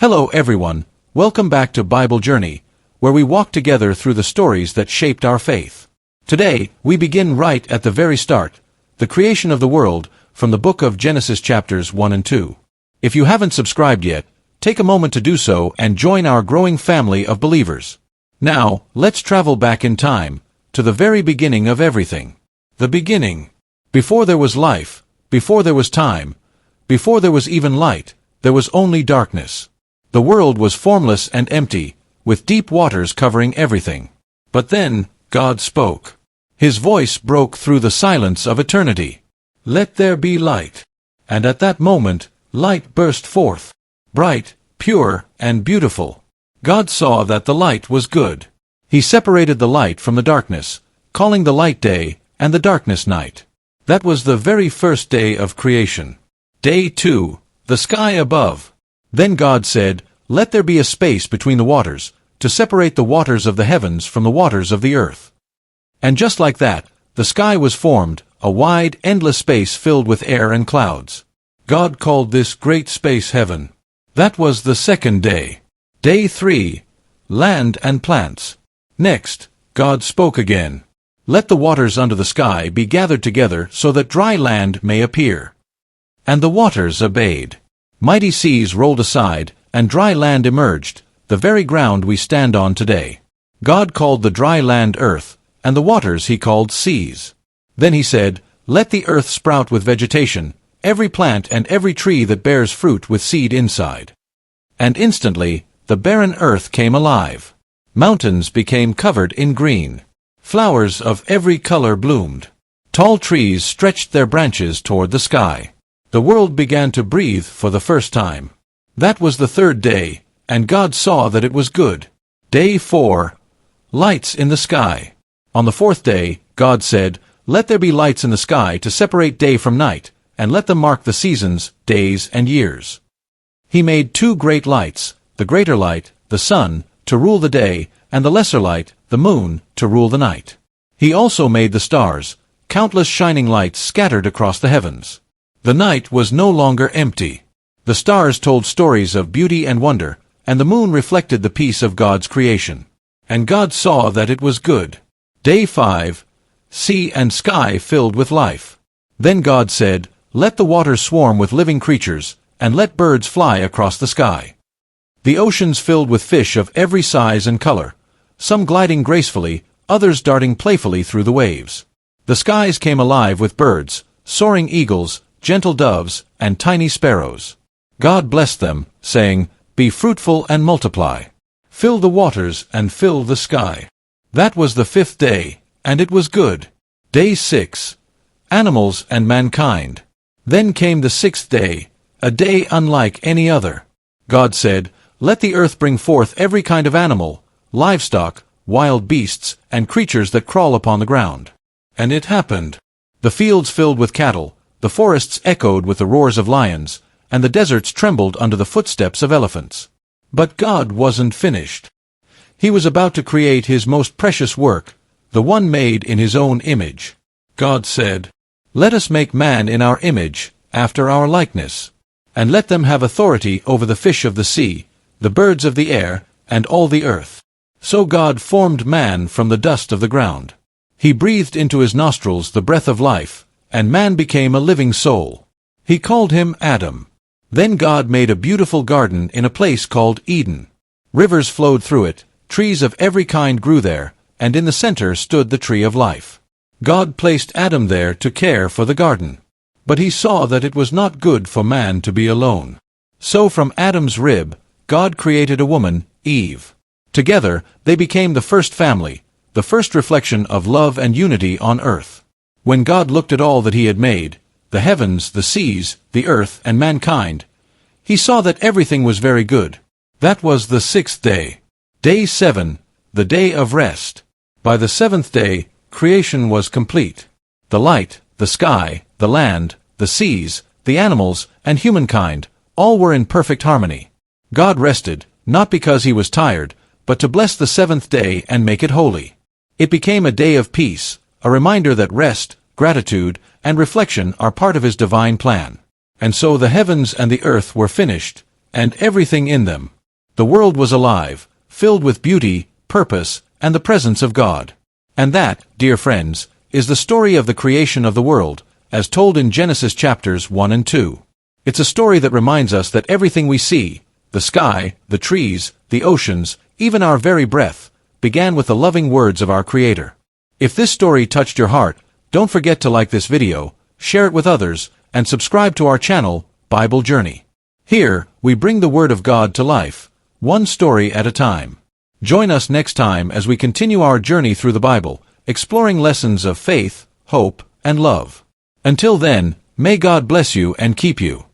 Hello everyone, welcome back to Bible Journey, where we walk together through the stories that shaped our faith. Today, we begin right at the very start, the creation of the world, from the book of Genesis chapters 1 and 2. If you haven't subscribed yet, take a moment to do so and join our growing family of believers. Now, let's travel back in time, to the very beginning of everything. The beginning. Before there was life, before there was time, before there was even light, there was only darkness. The world was formless and empty, with deep waters covering everything. But then, God spoke. His voice broke through the silence of eternity. Let there be light. And at that moment, light burst forth. Bright, pure, and beautiful. God saw that the light was good. He separated the light from the darkness, calling the light day, and the darkness night. That was the very first day of creation. Day 2, the sky above. Then God said, "Let there be a space between the waters, to separate the waters of the heavens from the waters of the earth." And just like that, the sky was formed, a wide, endless space filled with air and clouds. God called this great space heaven. That was the second day. Day 3, land and plants. Next, God spoke again. "Let the waters under the sky be gathered together so that dry land may appear." And the waters obeyed. Mighty seas rolled aside, and dry land emerged, the very ground we stand on today. God called the dry land earth, and the waters he called seas. Then he said, "Let the earth sprout with vegetation, every plant and every tree that bears fruit with seed inside." And instantly, the barren earth came alive. Mountains became covered in green. Flowers of every color bloomed. Tall trees stretched their branches toward the sky. The world began to breathe for the first time. That was the third day, and God saw that it was good. Day 4, lights in the sky. On the fourth day, God said, "Let there be lights in the sky to separate day from night, and let them mark the seasons, days, and years." He made two great lights, the greater light, the sun, to rule the day, and the lesser light, the moon, to rule the night. He also made the stars, countless shining lights scattered across the heavens. The night was no longer empty. The stars told stories of beauty and wonder, and the moon reflected the peace of God's creation. And God saw that it was good. Day 5, sea and sky filled with life. Then God said, "Let the waters swarm with living creatures, and let birds fly across the sky." The oceans filled with fish of every size and color, some gliding gracefully, others darting playfully through the waves. The skies came alive with birds, soaring eagles, gentle doves, and tiny sparrows. God blessed them, saying, "Be fruitful and multiply. Fill the waters and fill the sky." That was the fifth day, and it was good. Day 6, animals and mankind. Then came the sixth day, a day unlike any other. God said, "Let the earth bring forth every kind of animal, livestock, wild beasts, and creatures that crawl upon the ground." And it happened. The fields filled with cattle, the forests echoed with the roars of lions, and the deserts trembled under the footsteps of elephants. But God wasn't finished. He was about to create his most precious work, the one made in his own image. God said, "Let us make man in our image, after our likeness, and let them have authority over the fish of the sea, the birds of the air, and all the earth." So God formed man from the dust of the ground. He breathed into his nostrils the breath of life, and man became a living soul. He called him Adam. Then God made a beautiful garden in a place called Eden. Rivers flowed through it, trees of every kind grew there, and in the center stood the tree of life. God placed Adam there to care for the garden. But he saw that it was not good for man to be alone. So from Adam's rib, God created a woman, Eve. Together, they became the first family, the first reflection of love and unity on earth. When God looked at all that he had made, the heavens, the seas, the earth, and mankind, he saw that everything was very good. That was the sixth day. Day 7, the day of rest. By the seventh day, creation was complete. The light, the sky, the land, the seas, the animals, and humankind, all were in perfect harmony. God rested, not because he was tired, but to bless the seventh day and make it holy. It became a day of peace, a reminder that rest, gratitude, and reflection are part of his divine plan. And so the heavens and the earth were finished, and everything in them. The world was alive, filled with beauty, purpose, and the presence of God. And that, dear friends, is the story of the creation of the world, as told in Genesis chapters 1 and 2. It's a story that reminds us that everything we see, the sky, the trees, the oceans, even our very breath, began with the loving words of our Creator. If this story touched your heart, don't forget to like this video, share it with others, and subscribe to our channel, Bible Journey. Here, we bring the Word of God to life, one story at a time. Join us next time as we continue our journey through the Bible, exploring lessons of faith, hope, and love. Until then, may God bless you and keep you.